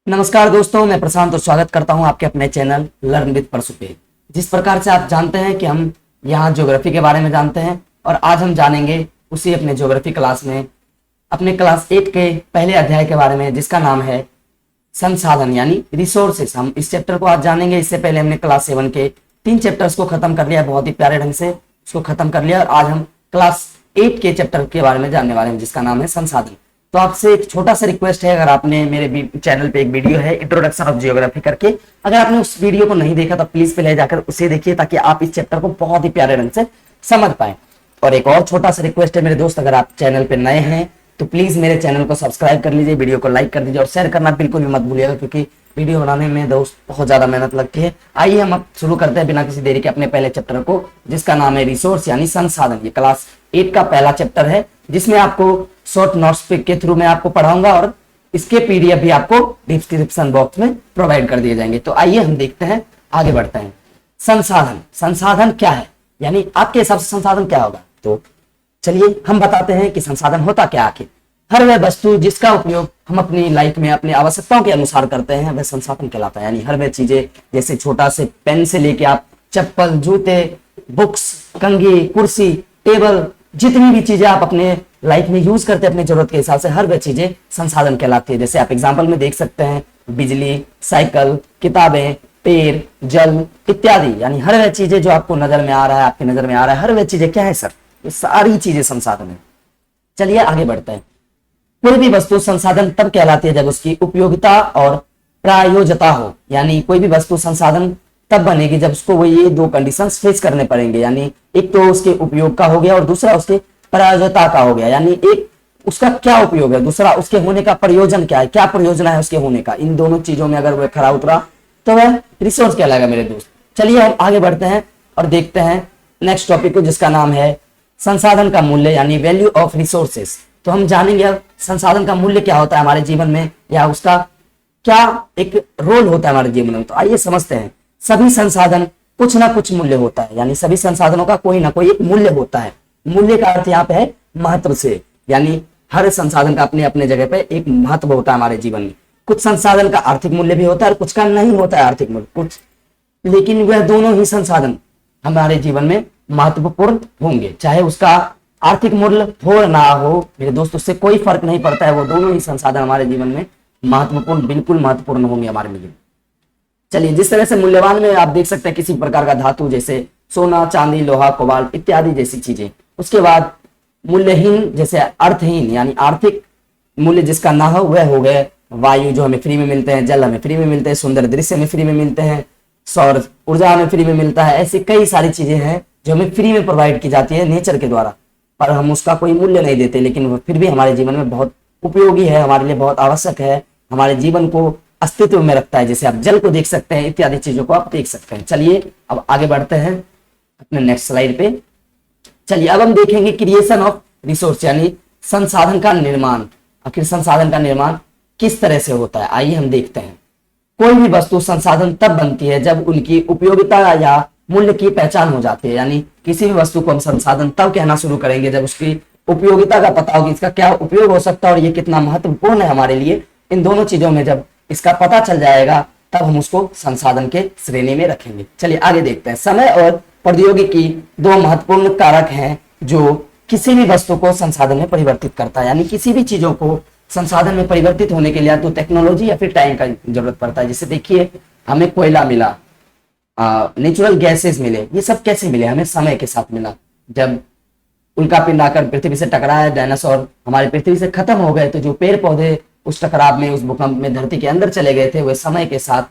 नमस्कार दोस्तों, मैं प्रशांत और स्वागत करता हूं आपके अपने चैनल लर्न विद परसू पे। जिस प्रकार से आप जानते हैं कि हम यहाँ ज्योग्राफी के बारे में जानते हैं और आज हम जानेंगे उसी अपने ज्योग्राफी क्लास में अपने क्लास 8 के पहले अध्याय के बारे में, जिसका नाम है संसाधन यानी रिसोर्सेस। हम इस चैप्टर को आज जानेंगे। इससे पहले हमने क्लास 7 के 3 चैप्टर्स को खत्म कर लिया, बहुत ही प्यारे ढंग से उसको खत्म कर लिया और आज हम क्लास 8 के चैप्टर के बारे में जानने वाले हैं, जिसका नाम है संसाधन। तो आपसे एक छोटा सा रिक्वेस्ट है, अगर आपने मेरे चैनल पे एक वीडियो है इंट्रोडक्शन ऑफ जियोग्राफी करके, अगर आपने उस वीडियो को नहीं देखा तो प्लीज पहले जाकर उसे देखिए ताकि आप इस चैप्टर को बहुत ही प्यारे ढंग से समझ पाए। और एक और छोटा सा रिक्वेस्ट है मेरे दोस्त, अगर आप चैनल पे नए हैं तो प्लीज मेरे चैनल को सब्सक्राइब कर लीजिए, वीडियो को लाइक कर दीजिए और शेयर करना बिल्कुल भी मत भूलिएगा, क्योंकि वीडियो बनाने में दोस्त बहुत ज्यादा मेहनत लगती है। आइए हम अब शुरू करते हैं बिना किसी देरी के अपने पहले चैप्टर को, जिसका नाम है रिसोर्स यानी संसाधन। ये क्लास 8 का पहला चैप्टर है, जिसमें आपको शॉर्ट नोट्स के थ्रू मैं आपको पढ़ाऊंगा और इसके पीडीएफ भी आपको डिस्क्रिप्शन बॉक्स में प्रोवाइड कर दिए जाएंगे। तो आइए हम देखते हैं, आगे बढ़ते हैं। संसाधन, संसाधन क्या है, यानी आपके हिसाब से संसाधन क्या होगा? तो चलिए हम बताते हैं कि संसाधन होता क्या आखिर। हर वह वस्तु जिसका उपयोग हम अपनी लाइफ में अपनी आवश्यकताओं के अनुसार करते हैं वह संसाधन कहलाता है। यानी हर वह चीजें, जैसे छोटा से पेन से लेके आप चप्पल, जूते, बुक्स, कंघी, कुर्सी, टेबल, जितनी भी चीजें आप अपने लाइफ में यूज करते हैं अपनी जरूरत के हिसाब से, हर वह चीजें संसाधन कहलाती है। जैसे आप एग्जांपल में देख सकते हैं बिजली, साइकिल, किताबें, पेड़, जल इत्यादि। यानी हर वह चीजें जो आपको नजर में आ रहा है, आपकी नजर में आ रहा है, हर वह चीजें क्या है सर? ये सारी चीजें संसाधन है। चलिए आगे बढ़ते हैं। कोई भी वस्तु संसाधन तब कहलाती है जब उसकी उपयोगिता और प्रायोजकता हो। यानी कोई भी वस्तु संसाधन तब बनेगी जब उसको वो ये दो कंडीशंस फेस करने पड़ेंगे। यानी एक तो उसके उपयोग का हो गया और दूसरा उसके प्रायोजकता का हो गया। यानी एक उसका क्या उपयोग है, दूसरा उसके होने का प्रयोजन क्या है, क्या प्रयोजन है उसके होने का। इन दोनों चीजों में अगर वह खरा उतरा तो वह रिसोर्स कहलाएगा मेरे दोस्त। चलिए हम आगे बढ़ते हैं और देखते हैं नेक्स्ट टॉपिक को, जिसका नाम है संसाधन का मूल्य यानी वैल्यू ऑफ रिसोर्सेस। तो हम जानेंगे अब संसाधन का मूल्य क्या होता है हमारे जीवन में, या उसका क्या एक रोल होता है हमारे जीवन में। तो आइए समझते हैं। सभी संसाधन कुछ ना कुछ मूल्य होता है, यानी सभी संसाधनों का कोई ना कोई एक मूल्य होता है। मूल्य का अर्थ यहाँ पे है महत्व से, यानी हर संसाधन का अपने अपने जगह पे एक महत्व होता है हमारे जीवन में। कुछ संसाधन का आर्थिक मूल्य भी होता है और कुछ का नहीं होता है आर्थिक मूल्य कुछ, लेकिन वह दोनों ही संसाधन हमारे जीवन में महत्वपूर्ण होंगे। चाहे उसका आर्थिक मूल्य हो ना हो मेरे दोस्त, उससे कोई फर्क नहीं पड़ता है, वो दोनों ही संसाधन हमारे जीवन में महत्वपूर्ण, बिल्कुल महत्वपूर्ण होंगे हमारे लिए। चलिए, जिस तरह से मूल्यवान में आप देख सकते हैं किसी प्रकार का धातु, जैसे सोना, चांदी, लोहा, कोबाल्ट इत्यादि जैसी चीजें। उसके बाद मूल्यहीन, जैसे अर्थहीन यानी आर्थिक मूल्य जिसका ना हो, वह हो गए वायु जो हमें फ्री में मिलते हैं, जल हमें फ्री में मिलते हैं, सुंदर दृश्य हमें फ्री में मिलते हैं, सौर ऊर्जा हमें फ्री में मिलता है। ऐसी कई सारी चीजें हैं जो हमें फ्री में प्रोवाइड की जाती है नेचर के द्वारा, पर हम उसका कोई मूल्य नहीं देते, लेकिन वो फिर भी हमारे जीवन में बहुत उपयोगी है, हमारे लिए बहुत आवश्यक है, हमारे जीवन को अस्तित्व में रखता है। जैसे आप जल को देख सकते हैं, इत्यादि चीजों को आप देख सकते हैं। चलिए अब आगे बढ़ते हैं अपने नेक्स्ट स्लाइड पे। चलिए अब हम देखेंगे क्रिएशन ऑफ रिसोर्स यानी संसाधन का निर्माण। आखिर संसाधन का निर्माण किस तरह से होता है, आइए हम देखते हैं। कोई भी वस्तु संसाधन तब बनती है जब उनकी उपयोगिता या मूल्य की पहचान हो जाती है। यानी किसी भी वस्तु को हम संसाधन तब कहना शुरू करेंगे जब उसकी उपयोगिता का पता हो कि इसका क्या उपयोग हो सकता है और ये कितना महत्वपूर्ण है हमारे लिए। इन दोनों चीजों में जब इसका पता चल जाएगा तब हम उसको संसाधन के श्रेणी में रखेंगे। चलिए आगे देखते हैं। समय और प्रौद्योगिकी दो महत्वपूर्ण कारक हैं जो किसी भी वस्तु को संसाधन में परिवर्तित करता है। यानी किसी भी चीजों को संसाधन में परिवर्तित होने के लिए तो टेक्नोलॉजी या फिर टाइम का जरूरत पड़ता है। जैसे देखिए, हमें कोयला मिला, नेचुरल गैसेस मिले, ये सब कैसे मिले? हमें समय के साथ मिला। जब उल्का पिंड आकर पृथ्वी से टकराया, डायनासोर हमारे पृथ्वी से खत्म हो गए, तो जो पेड़ पौधे उस टकराव में, उस भूकंप में धरती के अंदर चले गए थे, वे समय के साथ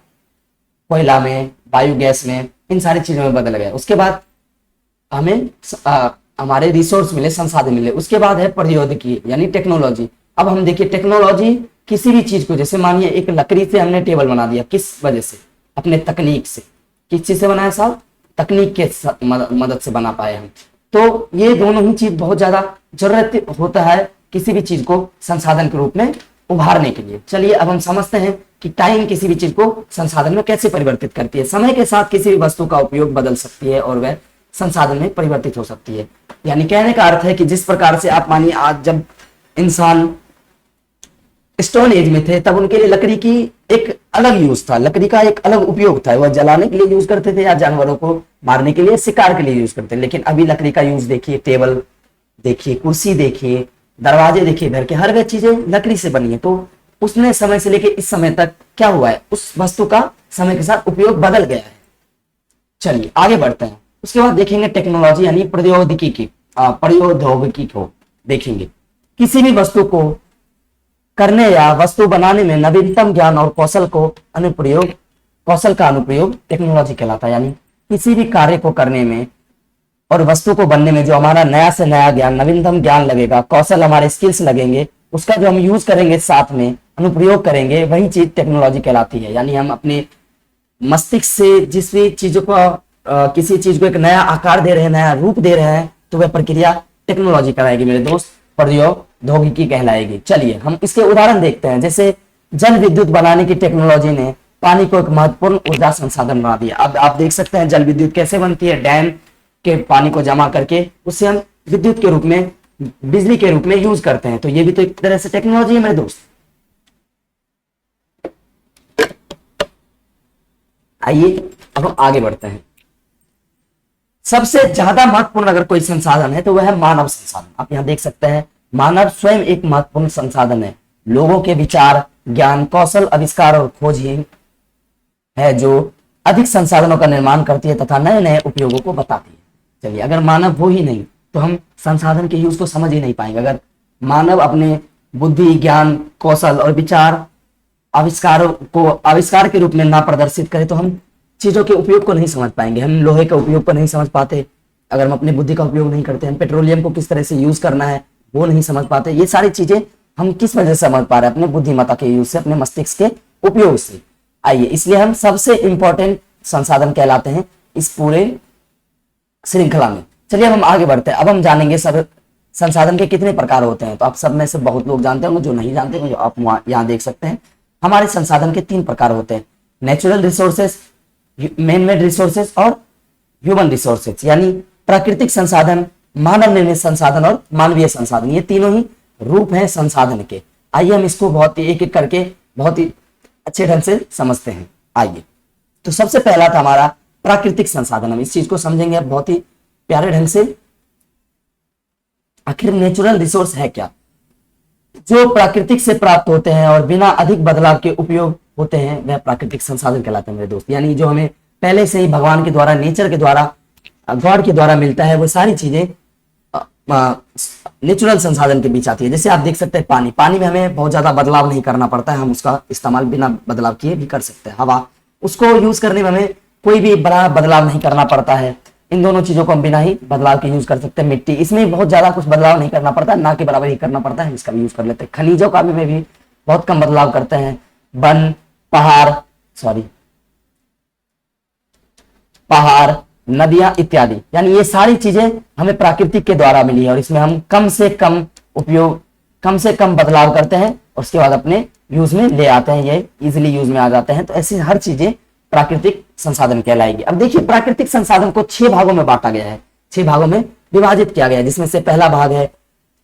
कोयला में, बायो गैस में, इन सारी चीजों में बदल गए। उसके बाद हमें हमारे रिसोर्स मिले, संसाधन मिले। उसके बाद है प्रौद्योगिकी यानी टेक्नोलॉजी। अब हम देखिए टेक्नोलॉजी किसी भी चीज को, जैसे मानिए एक लकड़ी से हमने टेबल बना दिया, किस वजह से? अपने तकनीक से। किस चीज से बनाया साहब? तकनीक के मदद से बना पाए हम। तो ये दोनों ही चीज बहुत ज्यादा जरूरत होता है किसी भी चीज को संसाधन के रूप में उभारने के लिए। चलिए अब हम समझते हैं कि टाइम किसी भी चीज को संसाधन में कैसे परिवर्तित करती है। समय के साथ किसी भी वस्तु का उपयोग बदल सकती है और वह संसाधन में परिवर्तित हो सकती है। यानी कहने का अर्थ है कि जिस प्रकार से आप मानिए आज जब इंसान स्टोन एज में थे तब उनके लिए लकड़ी की एक अलग यूज था, लकड़ी का एक अलग उपयोग था। वह जलाने के लिए यूज करते थे या जानवरों को मारने के लिए, शिकार के लिए यूज करते थे। लेकिन अभी लकड़ी का यूज देखिए, टेबल देखिए, कुर्सी देखिए, दरवाजे देखिए, घर के हर वह चीजें लकड़ी से बनी है। तो उसने समय से लेके इस समय तक क्या हुआ है, उस वस्तु का समय के साथ उपयोग बदल गया है। चलिए आगे बढ़ते हैं। उसके बाद देखेंगे टेक्नोलॉजी यानी प्रौद्योगिकी को देखेंगे। किसी भी वस्तु को करने या वस्तु बनाने में नवीनतम ज्ञान और कौशल का अनुप्रयोग टेक्नोलॉजी कहलाता है। यानी किसी भी कार्य को करने में और वस्तु को बनने में जो हमारा नया से नया ज्ञान, नवीनतम ज्ञान लगेगा, कौशल, हमारे स्किल्स लगेंगे, उसका जो हम यूज करेंगे, साथ में अनुप्रयोग करेंगे, वही चीज टेक्नोलॉजी कहलाती है। यानी हम अपने मस्तिष्क से जिस भी चीजों को किसी चीज को एक नया आकार दे रहे हैं, नया रूप दे रहे हैं, तो वह प्रक्रिया टेक्नोलॉजी कहलाएगी मेरे दोस्त, प्रौद्योगिकी कहलाएगी। चलिए हम इसके उदाहरण देखते हैं। जैसे जल विद्युत बनाने की टेक्नोलॉजी ने पानी को एक महत्वपूर्ण ऊर्जा संसाधन बना दिया। अब आप देख सकते हैं जल विद्युत कैसे बनती है, डैम के पानी को जमा करके उससे हम विद्युत के रूप में, बिजली के रूप में यूज करते हैं। तो ये भी तो एक तरह से टेक्नोलॉजी है मेरे दोस्त। आइए अब हम आगे बढ़ते हैं। सबसे ज्यादा महत्वपूर्ण अगर कोई संसाधन है तो वह है मानव संसाधन। आप यहां देख सकते हैं मानव स्वयं एक महत्वपूर्ण संसाधन है। लोगों के विचार, ज्ञान, कौशल, आविष्कार और खोज ही है जो अधिक संसाधनों का निर्माण करती है तथा नए नए उपयोगों को बताती है। चलिए अगर मानव हो ही नहीं तो हम संसाधन के यूज को समझ ही नहीं पाएंगे। अगर मानव अपने बुद्धि, ज्ञान, कौशल और विचार आविष्कार के रूप में ना प्रदर्शित करे तो हम चीजों के उपयोग को नहीं समझ पाएंगे। हम लोहे के उपयोग को नहीं समझ पाते अगर हम अपनी बुद्धि का उपयोग नहीं करते। हम पेट्रोलियम को किस तरह से यूज करना है वो नहीं समझ पाते। ये सारी चीजें हम किस वजह से समझ पा रहे हैं, अपने बुद्धिमत्ता के यूज से, अपने मस्तिष्क के उपयोग से। आइए, इसलिए हम सबसे इंपॉर्टेंट संसाधन कहलाते हैं इस पूरे श्रृंखला में। चलिए अब हम आगे बढ़ते हैं। अब हम जानेंगे सब संसाधन के कितने प्रकार होते हैं। तो आप सब में से बहुत लोग जानते होंगे, जो नहीं जानते होंगे आप यहाँ देख सकते हैं। हमारे संसाधन के 3 प्रकार होते हैं, natural resources, man made resources और ह्यूमन रिसोर्सेस। यानी प्राकृतिक संसाधन, मानव निर्मित संसाधन और मानवीय संसाधन। ये तीनों ही रूप हैं संसाधन के। आइए हम इसको बहुत ही एक एक करके बहुत ही अच्छे ढंग से समझते हैं। आइए, तो सबसे पहला था हमारा प्राकृतिक संसाधन। हम इस चीज को समझेंगे अब बहुत ही प्यारे ढंग से। आखिर नेचुरल रिसोर्स है क्या? जो प्राकृतिक से प्राप्त होते हैं और बिना अधिक बदलाव के उपयोग होते हैं, वह प्राकृतिक संसाधन कहलाते हैं मेरे दोस्त। यानी जो हमें पहले से ही भगवान के द्वारा, नेचर के द्वारा, गॉड के द्वारा मिलता है, वो सारी चीजें नेचुरल संसाधन के बीच आती है। जैसे आप देख सकते हैं पानी में हमें बहुत ज्यादा बदलाव नहीं करना पड़ता है, हम उसका इस्तेमाल बिना बदलाव किए भी कर सकते हैं। हवा, उसको यूज करने में हमें कोई भी बड़ा बदलाव नहीं करना पड़ता है। इन दोनों चीजों को हम बिना ही बदलाव के यूज कर सकते हैं। मिट्टी, इसमें बहुत ज्यादा कुछ बदलाव नहीं करना पड़ता, ना के बराबर ही करना पड़ता है, इसका भी यूज कर लेते हैं। खनिजों का भी बहुत कम बदलाव करते हैं। वन, पहाड़, नदियां इत्यादि, यानी ये सारी चीजें हमें प्राकृतिक के द्वारा मिली है और इसमें हम कम से कम बदलाव करते हैं और उसके बाद अपने यूज में ले आते हैं, ये इजिली यूज में आ जाते हैं। तो ऐसी हर चीजें प्राकृतिक संसाधन कहलाएगी। अब देखिए, प्राकृतिक संसाधन को 6 भागों में बांटा गया है, 6 भागों में विभाजित किया गया है, जिसमें से पहला भाग है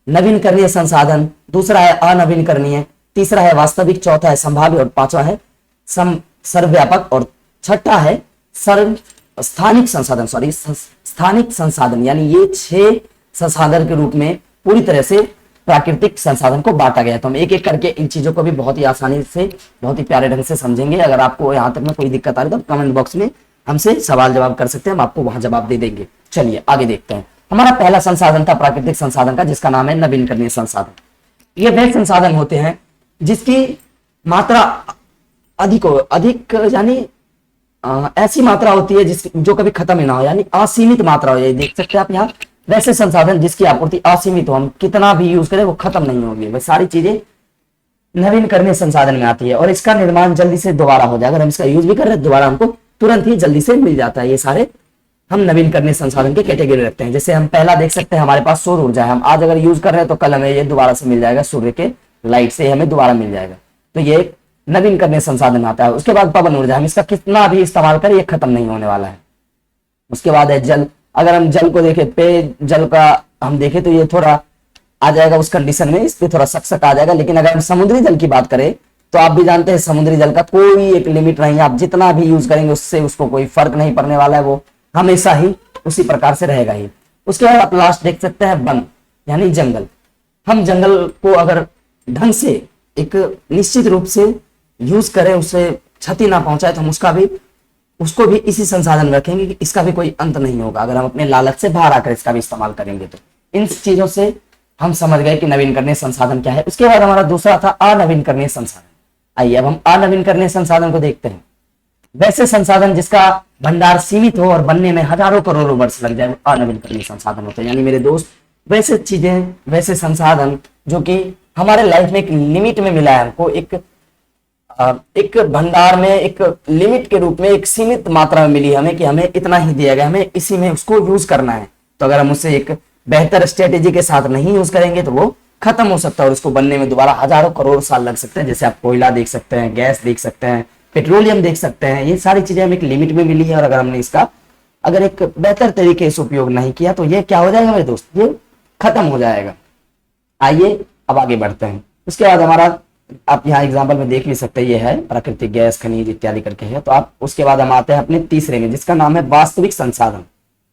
नवीनकरणीय संसाधन, दूसरा है अनवीनकरणीय, तीसरा है वास्तविक, चौथा है संभाव्य और 5वां है सर्वव्यापक और छठा है स्थानिक संसाधन। यानी ये 6 संसाधन के रूप में पूरी तरह से प्राकृतिक संसाधन को बांटा गया है। तो हम एक एक करके इन चीजों को भी बहुत ही आसानी से, बहुत ही प्यारे ढंग से समझेंगे। अगर आपको यहाँ तक में कोई दिक्कत आ रही है तो कमेंट बॉक्स में हमसे सवाल जवाब कर सकते हैं, हम आपको वहां जवाब दे देंगे। चलिए आगे देखते हैं। हमारा पहला संसाधन था प्राकृतिक संसाधन का, जिसका नाम है नवीनकरणीय संसाधन। ये वह संसाधन होते हैं जिसकी मात्रा अधिक यानी ऐसी मात्रा होती है जो कभी खत्म ही ना हो, यानी असीमित मात्रा हो। ये देख सकते हैं आप यहाँ, वैसे संसाधन जिसकी आपूर्ति असीमित हो, हम कितना भी यूज करें वो खत्म नहीं होगी। वह सारी चीजें नवीनकरणीय संसाधन में आती है और इसका निर्माण जल्दी से दोबारा हो जाए। अगर हम इसका यूज भी कर रहे हैं दोबारा हमको तुरंत ही जल्दी से मिल जाता है। ये सारे हम नवीनकरणीय संसाधन के कैटेगरी रखते हैं। जैसे हम पहला देख सकते हैं, हमारे पास सौर ऊर्जा है। हम आज अगर यूज कर रहे हैं तो कल हमें ये दोबारा से मिल जाएगा, सूर्य के लाइट से हमें दोबारा मिल जाएगा। तो ये नवीनकरणीय संसाधन आता है। उसके बाद पवन ऊर्जा, हम इसका कितना भी इस्तेमाल करें ये खत्म नहीं होने वाला है। उसके बाद है जल। अगर हम जल को देखें, पेय जल का हम देखें तो ये थोड़ा आ जाएगा उस कंडीशन में, इस पे थोड़ा सक आ जाएगा। लेकिन अगर हम समुद्री जल की बात करें तो आप भी जानते हैं समुद्री जल का कोई एक लिमिट नहीं है, आप जितना भी यूज करेंगे उससे उसको कोई फर्क नहीं पड़ने वाला है, वो हमेशा ही उसी प्रकार से रहेगा ही। उसके बाद आप लास्ट देख सकते हैं वन यानी जंगल। हम जंगल को अगर ढंग से एक निश्चित रूप से यूज करें, उसे क्षति ना पहुंचाए, तो हम उसको भी इसी संसाधन में रखेंगे कि इसका भी कोई अंत नहीं होगा। अगर हम अपने लालच से बाहर आकर इसका भी इस्तेमाल करेंगे तो इन चीजों से हम समझ गए कि नवीनकरणीय संसाधन क्या है। उसके बाद हमारा दूसरा था अनवीनकरणीय संसाधन। आइए अब हम अनवीनकरणीय संसाधन को देखते हैं। वैसे संसाधन जिसका भंडार सीमित हो और बनने में हजारों करोड़ों वर्ष लग जाए, अनवीनकरणीय संसाधन होते हैं। यानी मेरे दोस्त वैसे चीजें, वैसे संसाधन जो कि हमारे लाइफ में एक लिमिट में मिला है, हमको एक भंडार में एक लिमिट के रूप में एक सीमित मात्रा में मिली है हमें, कि हमें इतना ही दिया गया, हमें इसी में उसको यूज करना है। तो अगर हम उसे एक बेहतर स्ट्रेटेजी के साथ नहीं यूज करेंगे तो वो खत्म हो सकता है और उसको बनने में दोबारा हजारों करोड़ साल लग सकते हैं। जैसे आप कोयला देख सकते हैं, गैस देख सकते हैं, पेट्रोलियम देख सकते हैं, ये सारी चीजें हमें एक लिमिट में मिली है और अगर हमने इसका अगर एक बेहतर तरीके से उपयोग नहीं किया तो ये क्या हो जाएगा मेरे दोस्त, ये खत्म हो जाएगा। आइए अब आगे बढ़ते हैं। उसके बाद हमारा आप यहाँ एग्जाम्पल में देख भी सकते हैं, ये है प्राकृतिक गैस, खनिज इत्यादि करके है। तो आप उसके बाद हम आते हैं अपने तीसरे में जिसका नाम है वास्तविक संसाधन।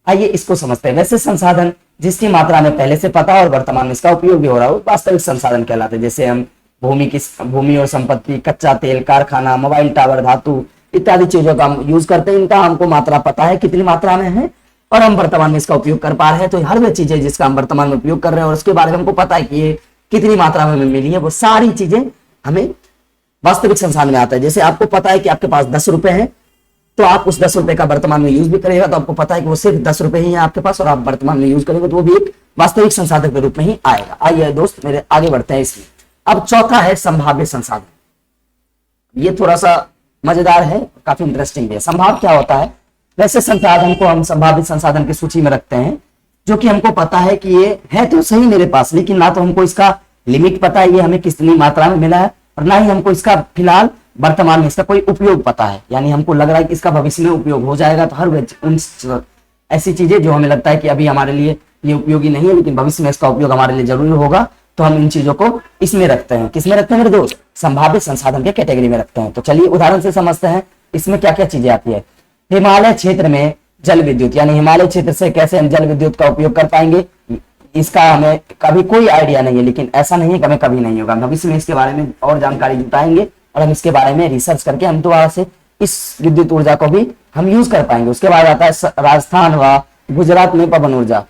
आइए इसको समझते हैं। वैसे संसाधन जिसकी मात्रा में पहले से पता और वर्तमान में इसका उपयोग भी हो रहा हो, वास्तविक संसाधन कहलाते हैं। जैसे हम भूमि और संपत्ति, कच्चा तेल, कारखाना, मोबाइल टावर, धातु इत्यादि चीजों का हम यूज करते हैं। इनका हमको मात्रा पता है कितनी मात्रा में है और हम वर्तमान में इसका उपयोग कर पा रहे हैं। तो हर वे चीजें जिसका हम वर्तमान में उपयोग कर रहे हैं और उसके बारे में हमको पता है कि ये कितनी मात्रा में मिली है, वो सारी चीजें हमें वास्तविक संसाधन में आता है। जैसे आपको पता है कि आपके पास 10 रुपए हैं, तो आप उस 10 रुपए का वर्तमान में यूज भी करेगा तो आपको पता है कि वो सिर्फ 10 रुपए ही है आपके पास और आप वर्तमान में यूज करेंगे तो वो भी एक वास्तविक संसाधन के रूप में ही आएगा। आइए दोस्त मेरे आगे बढ़ते हैं इसमें। अब चौथा है संभाव्य संसाधन। ये थोड़ा सा मजेदार है, काफी इंटरेस्टिंग है। संभाव क्या होता है? वैसे संसाधन को हम संभावित संसाधन की सूची में रखते हैं जो कि हमको पता है कि ये है तो सही मेरे पास, लेकिन ना तो हमको इसका लिमिट पता है ये हमें कितनी मात्रा में मिला है और ना ही हमको इसका फिलहाल वर्तमान में इसका कोई उपयोग पता है। यानी हमको लग रहा है कि इसका भविष्य में उपयोग हो जाएगा। तो हर ऐसी चीजें जो हमें लगता है कि अभी हमारे लिए ये उपयोगी नहीं है लेकिन भविष्य में इसका उपयोग हमारे लिए जरूरी होगा, तो हम इन चीजों को इसमें रखते हैं। किसमें रखते हैं मेरे दोस्त? संभावित संसाधन के कैटेगरी में रखते हैं। तो चलिए उदाहरण से समझते हैं इसमें क्या क्या चीजें आती है। हिमालय क्षेत्र में जल विद्युत, यानी हिमालय क्षेत्र से कैसे हम जल विद्युत का उपयोग कर पाएंगे, इसका हमें कभी कोई आइडिया नहीं है। लेकिन ऐसा नहीं है कि हमें कभी नहीं होगा, भविष्य में इसके बारे में और जानकारी जुटाएंगे और हम इसके बारे में रिसर्च करके हम दोबारा से इस विद्युत ऊर्जा को भी हम यूज कर पाएंगे। उसके बाद आता है राजस्थान व गुजरात में पवन ऊर्जा,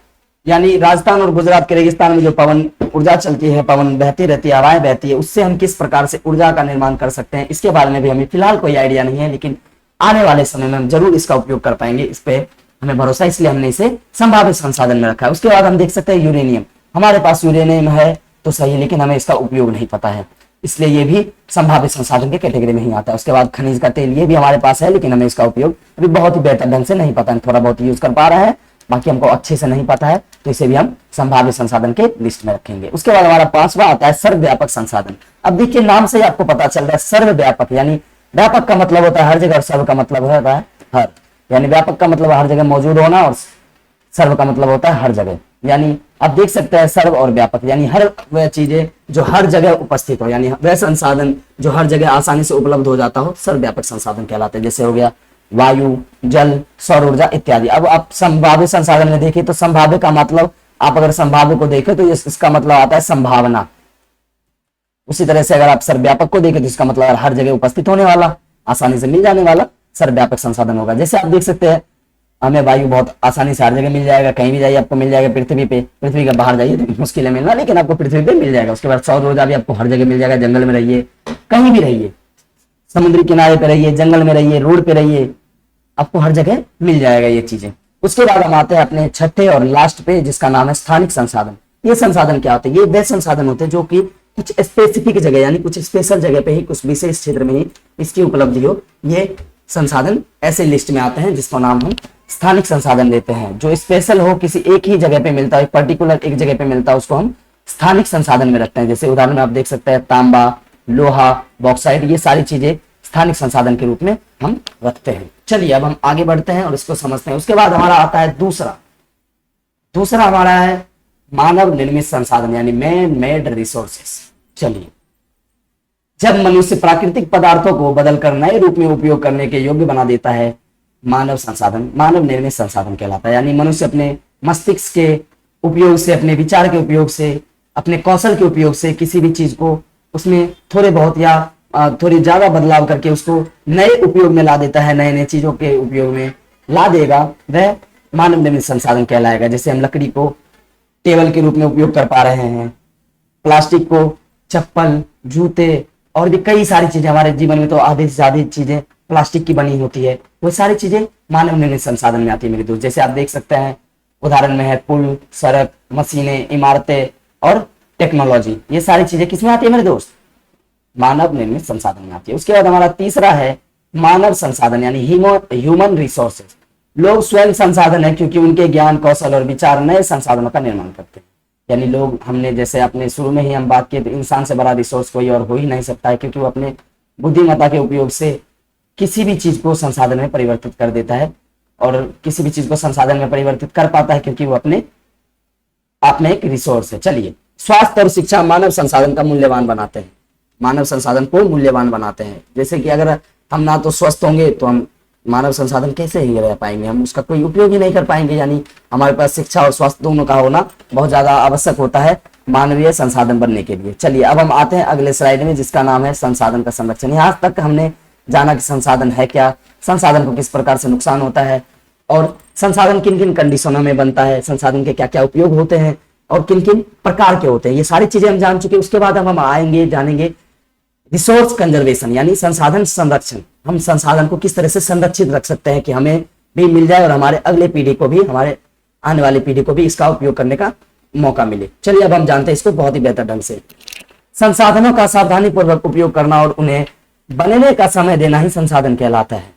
यानी राजस्थान और गुजरात के रेगिस्तान में जो पवन ऊर्जा चलती है, पवन बहती रहती है, हवाएं बहती है, उससे हम किस प्रकार से ऊर्जा का निर्माण कर सकते हैं, इसके बारे में भी हमें फिलहाल कोई आइडिया नहीं है। लेकिन आने वाले समय में हम जरूर इसका उपयोग कर पाएंगे, इस पे हमें भरोसा, इसलिए हमने इसे संभावित संसाधन में रखा है। उसके बाद हम देख सकते हैं यूरेनियम। हमारे पास यूरेनियम है तो सही, लेकिन हमें इसका उपयोग नहीं पता है, इसलिए ये भी संभावित संसाधन के कैटेगरी में ही आता है। उसके बाद खनिज का तेल, ये भी हमारे पास है लेकिन हमें इसका उपयोग अभी बहुत ही बेहतर ढंग से नहीं पता है, थोड़ा बहुत यूज कर पा रहे हैं, बाकी हमको अच्छे से नहीं पता है, तो इसे भी हम संभावित संसाधन के लिस्ट में रखेंगे। उसके बाद हमारा पांचवा आता है सर्वव्यापक संसाधन। अब देखिए नाम से ही आपको पता चल रहा है सर्वव्यापक, यानी व्यापक का मतलब होता है हर जगह और सर्व का मतलब होता है हर, यानी व्यापक का मतलब हर जगह मौजूद होना और सर्व का मतलब होता है हर जगह। यानी आप देख सकते हैं सर्व और व्यापक, यानी हर वह चीजें जो हर जगह उपस्थित हो, यानी वह संसाधन जो हर जगह आसानी से उपलब्ध हो जाता हो, सर्वव्यापक संसाधन कहलाते हैं। जैसे हो गया वायु, जल, सौर ऊर्जा इत्यादि। अब आप संभाव्य संसाधन में देखिए तो संभाव्य का मतलब, आप अगर संभाव्य को देखें तो इसका मतलब आता है संभावना। उसी तरह से अगर आप सर्वव्यापक को देखें तो इसका मतलब हर जगह उपस्थित होने वाला, आसानी से मिल जाने वाला सर्वव्यापक संसाधन होगा। जैसे आप देख सकते हैं हमें वायु बहुत आसानी से हर जगह मिल जाएगा, कहीं भी जाइए आपको मिल जाएगा, पृथ्वी पे, पृथ्वी के बाहर जाइए तो मुश्किल है मिलना, लेकिन आपको पृथ्वी पे मिल जाएगा। उसके बाद सौर ऊर्जा भी आपको हर जगह मिल जाएगा, जंगल में रहिए, कहीं भी रहिए, समुद्री किनारे पे रहिए, जंगल में रहिए, रोड पे रहिए, आपको हर जगह मिल जाएगा ये चीजें। उसके बाद हम आते हैं अपने छठे और लास्ट पे जिसका नाम है स्थानिक संसाधन। ये संसाधन क्या होते हैं? ये वे संसाधन होते हैं जो कि कुछ स्पेसिफिक जगह यानी कुछ स्पेशल जगह पे ही, कुछ विशेष क्षेत्र में ही इसकी उपलब्धि हो। ये संसाधन ऐसे लिस्ट में आते हैं जिसको नाम हम स्थानिक संसाधन देते हैं। जो स्पेशल हो, किसी एक ही जगह पे मिलता है, पर्टिकुलर एक जगह पे मिलता है, उसको हम स्थानिक संसाधन में रखते हैं। जैसे उदाहरण में आप देख सकते हैं तांबा, लोहा, बॉक्साइट, ये सारी चीजें स्थानिक संसाधन के रूप में हम रखते हैं। चलिए अब हम आगे बढ़ते हैं और इसको समझते हैं। उसके बाद हमारा आता है दूसरा हमारा है मानव निर्मित संसाधन यानी मैन मेड रिसोर्सेस। चलिए, जब मनुष्य प्राकृतिक पदार्थों को बदलकर नए रूप में उपयोग करने के योग्य बना देता है, मानव संसाधन मानव निर्मित संसाधन कहलाता है। यानी मनुष्य अपने मस्तिष्क के उपयोग से, अपने विचार के उपयोग से, अपने कौशल के उपयोग से किसी भी चीज को उसमें थोड़े बहुत या थोड़ी ज्यादा बदलाव करके उसको नए उपयोग में ला देता है, नए नए चीजों के उपयोग में ला देगा, वह मानव निर्मित संसाधन कहलाएगा। जैसे हम लकड़ी को टेबल के रूप में उपयोग कर पा रहे हैं, प्लास्टिक को चप्पल, जूते और भी कई सारी चीजें, हमारे जीवन में तो आधे से ज्यादा चीजें प्लास्टिक की बनी होती है, वो सारी चीजें मानव निर्मित संसाधन में आती है मेरे दोस्त। जैसे आप देख सकते हैं उदाहरण में है पुल, सड़क, मशीनें, इमारतें और टेक्नोलॉजी, ये सारी चीजें किसमें आती है मेरे दोस्त? मानव निर्मित संसाधन में आती है। उसके बाद हमारा तीसरा है मानव संसाधन यानी ह्यूमन रिसोर्सेज। लोग स्वयं संसाधन है क्योंकि उनके ज्ञान, कौशल और विचार नए संसाधनों का निर्माण करते हैं। यानी लोग, हमने जैसे अपने शुरू में ही हम बात किए, तो इंसान से बड़ा रिसोर्स कोई और हो ही नहीं सकता है, क्योंकि वो अपने बुद्धिमत्ता के उपयोग से किसी भी चीज को संसाधन में परिवर्तित कर देता है और किसी भी चीज को संसाधन में परिवर्तित कर पाता है, क्योंकि वो अपने आप में एक रिसोर्स है। चलिए, स्वास्थ्य और शिक्षा मानव संसाधन का मूल्यवान बनाते हैं, मानव संसाधन को मूल्यवान बनाते हैं। जैसे कि अगर हम ना तो स्वस्थ होंगे तो हम मानव संसाधन कैसे ही रह पाएंगे, हम उसका कोई उपयोग ही नहीं कर पाएंगे। यानी हमारे पास शिक्षा और स्वास्थ्य दोनों का होना बहुत ज्यादा आवश्यक होता है मानवीय संसाधन बनने के लिए। चलिए, अब हम आते हैं अगले स्लाइड में, जिसका नाम है संसाधन का संरक्षण। यहाँ तक हमने जाना कि संसाधन है क्या, संसाधन को किस प्रकार से नुकसान होता है और संसाधन किन किन कंडीशनों में बनता है, संसाधन के क्या क्या उपयोग होते हैं और किन किन प्रकार के होते हैं, ये सारी चीजें हम जान चुके। उसके बाद हम आएंगे, जानेंगे रिसोर्स कंजर्वेशन यानी संसाधन संरक्षण। हम संसाधन को किस तरह से संरक्षित रख सकते हैं कि हमें भी मिल जाए और हमारे अगले पीढ़ी को भी, हमारे आने वाली पीढ़ी को भी इसका उपयोग करने का मौका मिले। चलिए, अब हम जानते हैं इसको बहुत ही बेहतर ढंग से। संसाधनों का सावधानी पूर्वक उपयोग करना और उन्हें बनने का समय देना ही संसाधन कहलाता है।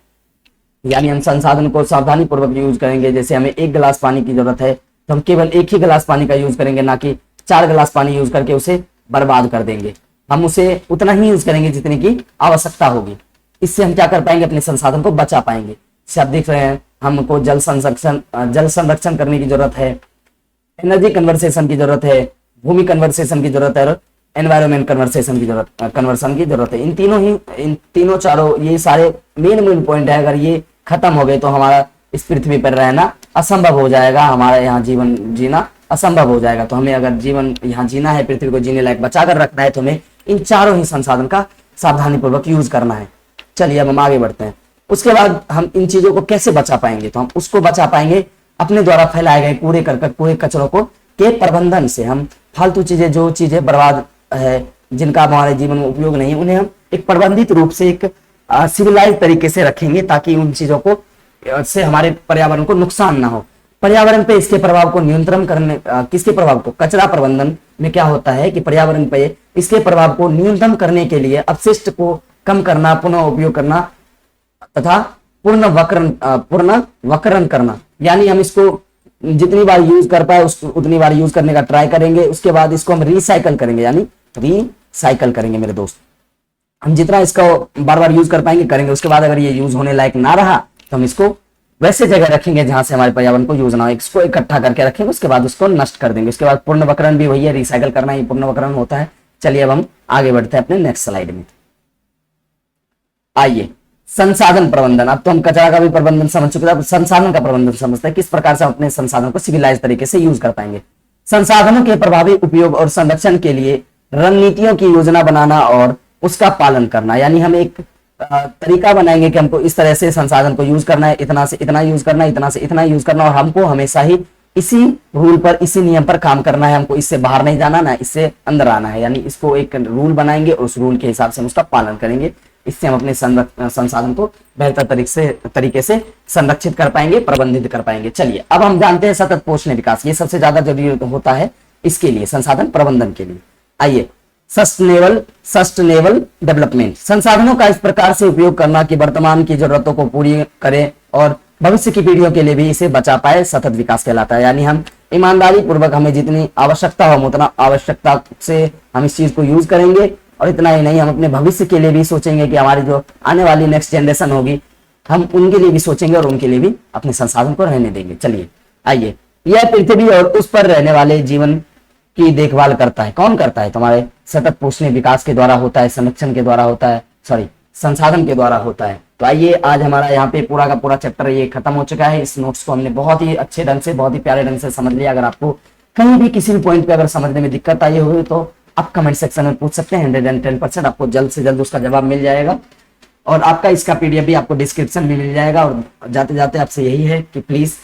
यानी हम संसाधन को सावधानी पूर्वक यूज करेंगे। जैसे हमें 1 गिलास पानी की जरूरत है तो हम केवल 1 ही गिलास पानी का यूज करेंगे, ना कि 4 गिलास पानी यूज करके उसे बर्बाद कर देंगे। हम उसे उतना ही यूज करेंगे जितनी की आवश्यकता होगी। इससे हम क्या कर पाएंगे, अपने संसाधन को बचा पाएंगे। जैसे आप देख रहे हैं, हमको जल संरक्षण करने की जरूरत है, एनर्जी कन्वर्सेशन की जरूरत है, भूमि कन्वर्सेशन की जरूरत है और एनवायरमेंट कन्वर्सन की जरूरत है। इन तीनों चारों ये सारे मेन पॉइंट है। अगर ये खत्म हो गए तो हमारा इस पृथ्वी पर रहना असंभव हो जाएगा, हमारा यहाँ जीवन जीना असंभव हो जाएगा। तो हमें अगर जीवन यहाँ जीना है, पृथ्वी को जीने लायक बचा कर रखना है, तो हमें इन चारों ही संसाधन का सावधानी पूर्वक यूज करना है। चलिए, अब हम आगे बढ़ते हैं। उसके बाद हम इन चीजों को कैसे बचा पाएंगे, तो हम उसको बचा पाएंगे अपने द्वारा फैलाए गए कूड़े कचरों को के प्रबंधन से। हम फालतू चीजें, जो चीजें बर्बाद है, जिनका हमारे जीवन में उपयोग नहीं है, उन्हें हम एक प्रबंधित रूप से, एक सिविलाइज तरीके से रखेंगे, ताकि उन चीजों को से हमारे पर्यावरण को नुकसान ना हो। पर्यावरण पे इसके प्रभाव को न्यूनतम करने, किसके प्रभाव को, कचरा प्रबंधन में क्या होता है कि पर्यावरण पे इसके प्रभाव को न्यूनतम करने के लिए अपशिष्ट को कम करना, पुनः उपयोग करना तथा पूर्ण वक्रण करना। यानी हम इसको जितनी बार यूज कर पाए उसको उतनी बार यूज करने का ट्राई करेंगे। उसके बाद इसको हम रिसाइकल करेंगे, यानी रिसाइकल करेंगे मेरे दोस्त। हम जितना इसका बार बार यूज कर पाएंगे करेंगे। उसके बाद अगर ये यूज होने लायक ना रहा तो हम इसको वैसे जगह रखेंगे जहां से हमारे पर्यावरण को यूज ना हो, इसको इकट्ठा करके रखेंगे। उसके बाद उसको नष्ट कर देंगे। उसके बाद पुनर्वक्रण भी वही है, रिसाइकल करना ही पुनर्वक्रण होता है। चलिए, अब हम आगे बढ़ते हैं अपने नेक्स्ट स्लाइड में। आइए, संसाधन प्रबंधन। अब तो हम कचरा का भी प्रबंधन समझ चुके हैं, संसाधन का प्रबंधन समझते हैं, किस प्रकार से हम अपने संसाधन को सिविलाइज तरीके से यूज कर पाएंगे। संसाधनों के प्रभावी उपयोग और संरक्षण के लिए रणनीतियों की योजना बनाना और उसका पालन करना। यानी हम एक तरीका बनाएंगे कि हमको इस तरह से संसाधन को यूज करना है, इतना से इतना यूज करना है, इतना से इतना यूज करना, और हमको हमेशा ही इसी रूल पर, इसी नियम पर काम करना है। हमको इससे बाहर नहीं जाना, ना इससे अंदर आना है। यानी इसको एक रूल बनाएंगे और उस रूल के हिसाब से हम उसका पालन करेंगे। इससे हम अपने संसाधन को बेहतर तरीके से संरक्षित कर पाएंगे, प्रबंधित कर पाएंगे। चलिए, अब हम जानते हैं सतत पोषणीय विकास। ये सबसे ज्यादा जरूरी होता है इसके लिए, संसाधन प्रबंधन के लिए। आइए, सस्टेनेबल डेवलपमेंट। संसाधनों का इस प्रकार से उपयोग करना कि वर्तमान की जरूरतों को पूरी करें और भविष्य की पीढ़ियों के लिए भी इसे बचा पाए, सतत विकास कहलाता है। यानी हम ईमानदारी पूर्वक, हमें जितनी आवश्यकता हो हम उतना आवश्यकता से हम इस चीज को यूज करेंगे। और इतना ही नहीं, हम अपने भविष्य के लिए भी सोचेंगे कि हमारी जो आने वाली नेक्स्ट जनरेशन होगी, हम उनके लिए भी सोचेंगे और उनके लिए भी अपने संसाधन को रहने देंगे। चलिए, आइए, यह पृथ्वी और उस पर रहने वाले जीवन की देखभाल करता है। कौन करता है? तुम्हारे सतत पोषण विकास के द्वारा होता है, संरक्षण के द्वारा होता है, सॉरी संसाधन के द्वारा होता है। तो आइए, आज हमारा यहाँ पे पूरा का पूरा चैप्टर ये खत्म हो चुका है। इस नोट्स को हमने बहुत ही अच्छे ढंग से, बहुत ही प्यारे ढंग से समझ लिया। अगर आपको कहीं भी किसी भी पॉइंट पे अगर समझने में दिक्कत आई हुई तो आप कमेंट सेक्शन में पूछ सकते हैं। 110% आपको जल्द से जल्द उसका जवाब मिल जाएगा और आपका इसका पीडीएफ भी आपको डिस्क्रिप्शन में मिल जाएगा। और जाते जाते आपसे यही है कि प्लीज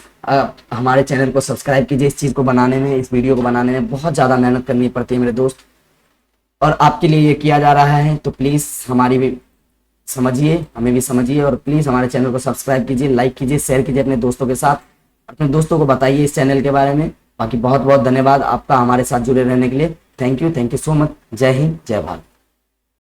हमारे चैनल को सब्सक्राइब कीजिए। इस चीज को बनाने में, इस वीडियो को बनाने में बहुत ज्यादा मेहनत करनी पड़ती है मेरे दोस्त, और आपके लिए ये किया जा रहा है। तो प्लीज हमारी भी समझिए, हमें भी समझिए, और प्लीज हमारे चैनल को सब्सक्राइब कीजिए, लाइक कीजिए, शेयर कीजिए अपने दोस्तों के साथ। अपने दोस्तों को बताइए इस चैनल के बारे में। बाकी बहुत बहुत धन्यवाद आपका हमारे साथ जुड़े रहने के लिए। Thank you so much. जय हिंद, जय भारत।